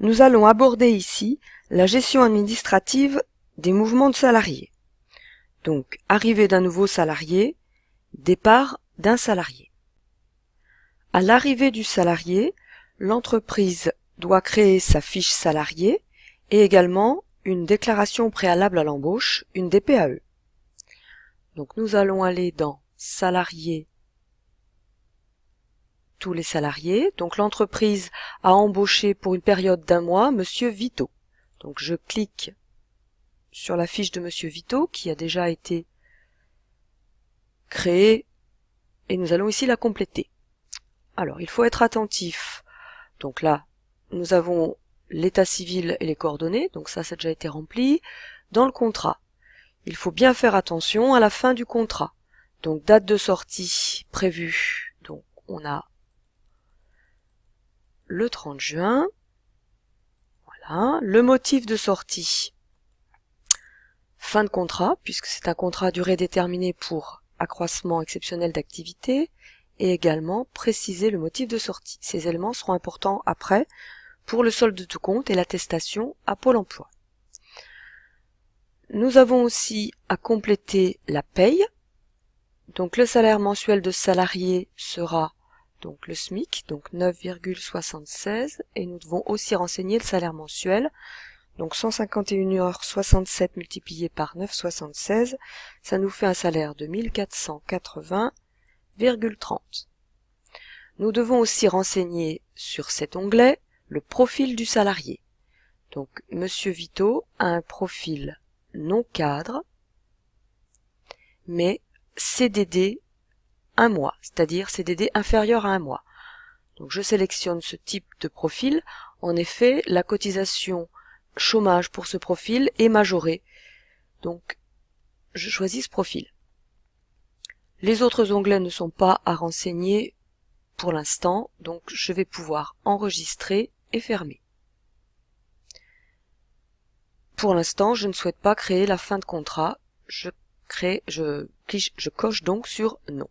Nous allons aborder ici la gestion administrative des mouvements de salariés. Donc, arrivée d'un nouveau salarié, départ d'un salarié. À l'arrivée du salarié, l'entreprise doit créer sa fiche salarié et également une déclaration préalable à l'embauche, une DPAE. Donc nous allons aller dans salariés, tous les salariés. Donc l'entreprise a embauché pour une période d'1 mois Monsieur Vito. Donc je clique sur la fiche de Monsieur Vito qui a déjà été créée et nous allons ici la compléter. Alors il faut être attentif. Donc là, nous avons l'état civil et les coordonnées, donc ça a déjà été rempli. Dans le contrat, il faut bien faire attention à la fin du contrat. Donc date de sortie prévue, donc on a le 30 juin. Voilà, le motif de sortie, fin de contrat, puisque c'est un contrat à durée déterminée pour accroissement exceptionnel d'activité, et également préciser le motif de sortie. Ces éléments seront importants après pour le solde de tout compte et l'attestation à Pôle emploi. Nous avons aussi à compléter la paye. Donc le salaire mensuel de salarié sera donc le SMIC, donc 9,76, et nous devons aussi renseigner le salaire mensuel. Donc 151,67 h multiplié par 9,76, ça nous fait un salaire de 1480,30. Nous devons aussi renseigner sur cet onglet le profil du salarié. Donc Monsieur Vito a un profil non cadre, mais CDD 1 mois, c'est-à-dire CDD inférieur à 1 mois. Donc je sélectionne ce type de profil. En effet, la cotisation chômage pour ce profil est majorée. Donc je choisis ce profil. Les autres onglets ne sont pas à renseigner pour l'instant, donc je vais pouvoir enregistrer et fermer. Pour l'instant, je ne souhaite pas créer la fin de contrat. Je coche donc sur non.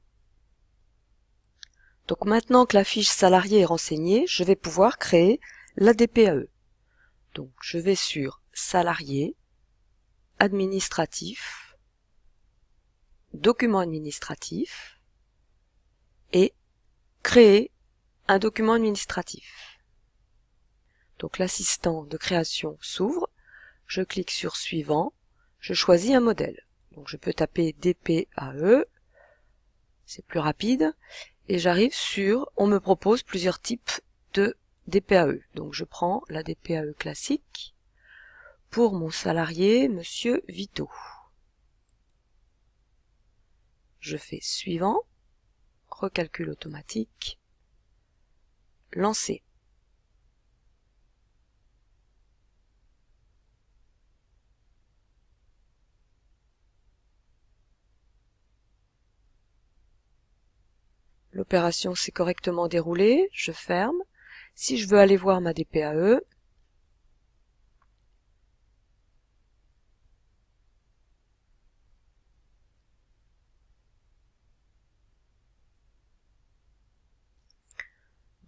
Donc maintenant que la fiche salarié est renseignée, je vais pouvoir créer la DPAE. Donc je vais sur salarié, administratif, document administratif et créer un document administratif. Donc l'assistant de création s'ouvre, je clique sur suivant, je choisis un modèle. Donc je peux taper DPAE, c'est plus rapide, et j'arrive sur, on me propose plusieurs types de DPAE. Donc je prends la DPAE classique pour mon salarié Monsieur Vito. Je fais suivant, recalcul automatique, lancer. L'opération s'est correctement déroulée, je ferme. Si je veux aller voir ma DPAE,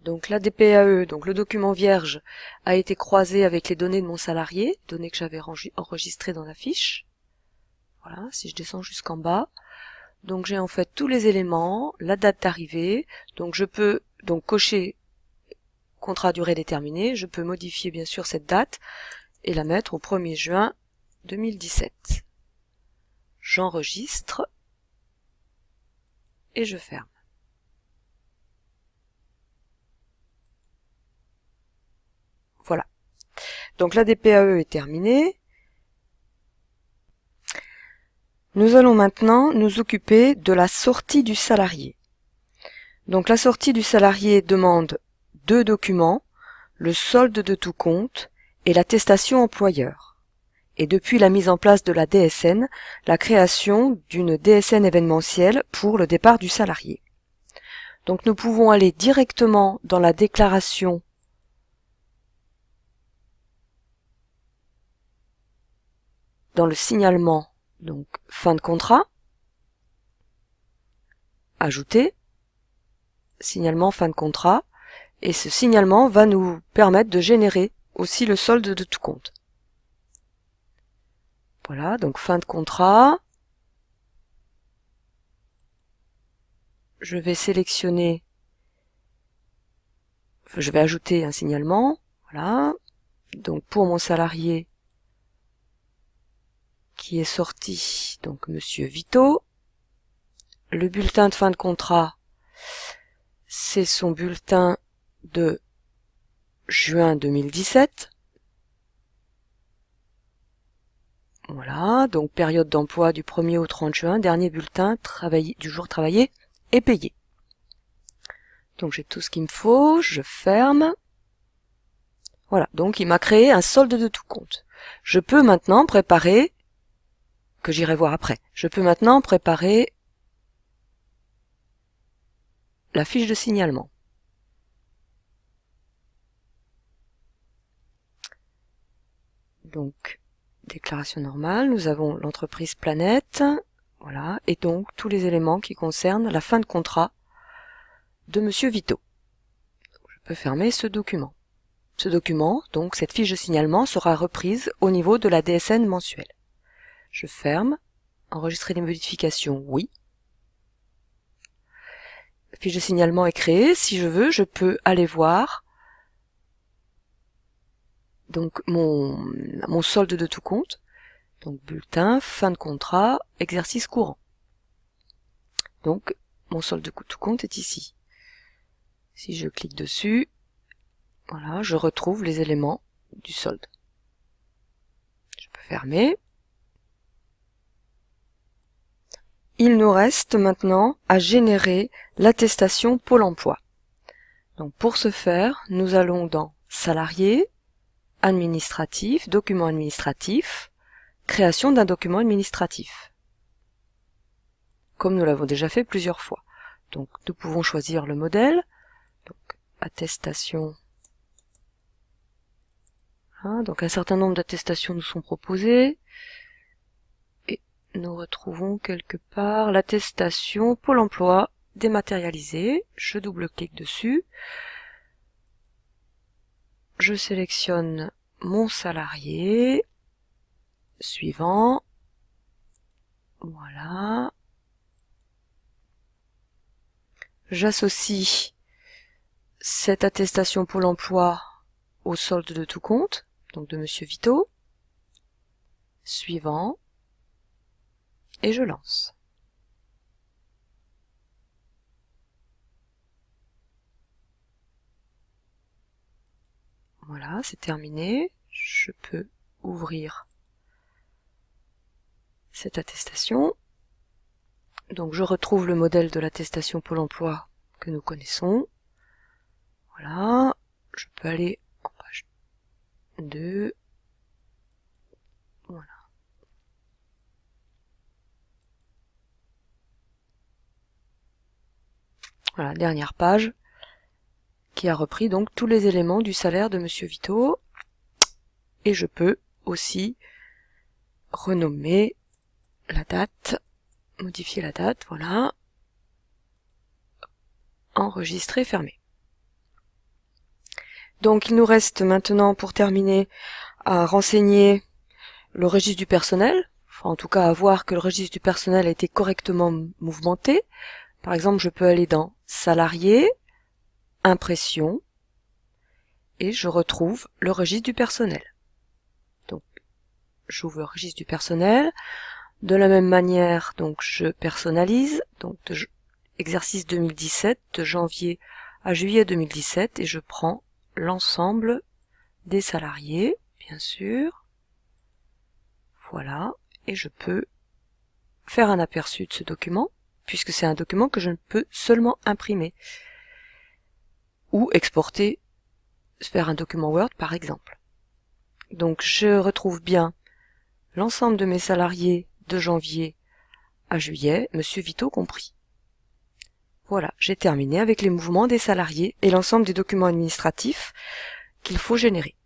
donc la DPAE, donc le document vierge, a été croisé avec les données de mon salarié, données que j'avais enregistrées dans la fiche. Voilà, si je descends jusqu'en bas, donc j'ai en fait tous les éléments, la date d'arrivée, donc je peux donc cocher contrat à durée déterminée, je peux modifier bien sûr cette date et la mettre au 1er juin 2017. J'enregistre et je ferme. Voilà. Donc la DPAE est terminée. Nous allons maintenant nous occuper de la sortie du salarié. Donc la sortie du salarié demande 2 documents, le solde de tout compte et l'attestation employeur. Et depuis la mise en place de la DSN, la création d'une DSN événementielle pour le départ du salarié. Donc nous pouvons aller directement dans la déclaration dans le signalement, donc fin de contrat, ajouter, signalement fin de contrat, et ce signalement va nous permettre de générer aussi le solde de tout compte. Voilà, donc fin de contrat. Je vais sélectionner, je vais ajouter un signalement. Voilà, donc pour mon salarié qui est sorti, donc Monsieur Vito, le bulletin de fin de contrat, c'est son bulletin de juin 2017. Voilà, donc période d'emploi du 1er au 30 juin, dernier bulletin du jour travaillé et payé. Donc j'ai tout ce qu'il me faut, je ferme. Voilà, donc il m'a créé un solde de tout compte. Je peux maintenant préparer, que j'irai voir après, je peux maintenant préparer la fiche de signalement. Donc, déclaration normale, nous avons l'entreprise Planète, voilà, et donc tous les éléments qui concernent la fin de contrat de Monsieur Vito. Je peux fermer ce document. Ce document, donc cette fiche de signalement, sera reprise au niveau de la DSN mensuelle. Je ferme, enregistrer les modifications, oui. La fiche de signalement est créée, si je veux, je peux aller voir donc mon solde de tout compte, donc bulletin, fin de contrat, exercice courant. Donc mon solde de tout compte est ici. Si je clique dessus, voilà, je retrouve les éléments du solde. Je peux fermer. Il nous reste maintenant à générer l'attestation Pôle emploi. Donc pour ce faire, nous allons dans Salarié, Administratif, Document administratif, Création d'un document administratif. Comme nous l'avons déjà fait plusieurs fois. Donc nous pouvons choisir le modèle. Donc attestation. Donc un certain nombre d'attestations nous sont proposées. Et nous retrouvons quelque part l'attestation Pôle emploi dématérialisée. Je double-clique dessus. Je sélectionne mon salarié. Suivant. Voilà. J'associe cette attestation Pôle emploi au solde de tout compte, donc de Monsieur Vito. Suivant. Et je lance. Voilà, c'est terminé. Je peux ouvrir cette attestation. Donc je retrouve le modèle de l'attestation Pôle emploi que nous connaissons. Voilà, je peux aller en page 2. Voilà. Voilà, dernière page qui a repris donc tous les éléments du salaire de Monsieur Vito. Et je peux aussi renommer la date, modifier la date, voilà. Enregistrer, fermer. Donc il nous reste maintenant pour terminer à renseigner le registre du personnel, enfin en tout cas à voir que le registre du personnel a été correctement mouvementé. Par exemple, je peux aller dans Salarié, Impression, et je retrouve le registre du personnel. Donc j'ouvre le registre du personnel. De la même manière, donc je personnalise, donc exercice 2017, de janvier à juillet 2017, et je prends l'ensemble des salariés, bien sûr. Voilà, et je peux faire un aperçu de ce document, puisque c'est un document que je ne peux seulement imprimer ou exporter, faire un document Word par exemple. Donc je retrouve bien l'ensemble de mes salariés de janvier à juillet, Monsieur Vito compris. Voilà, j'ai terminé avec les mouvements des salariés et l'ensemble des documents administratifs qu'il faut générer.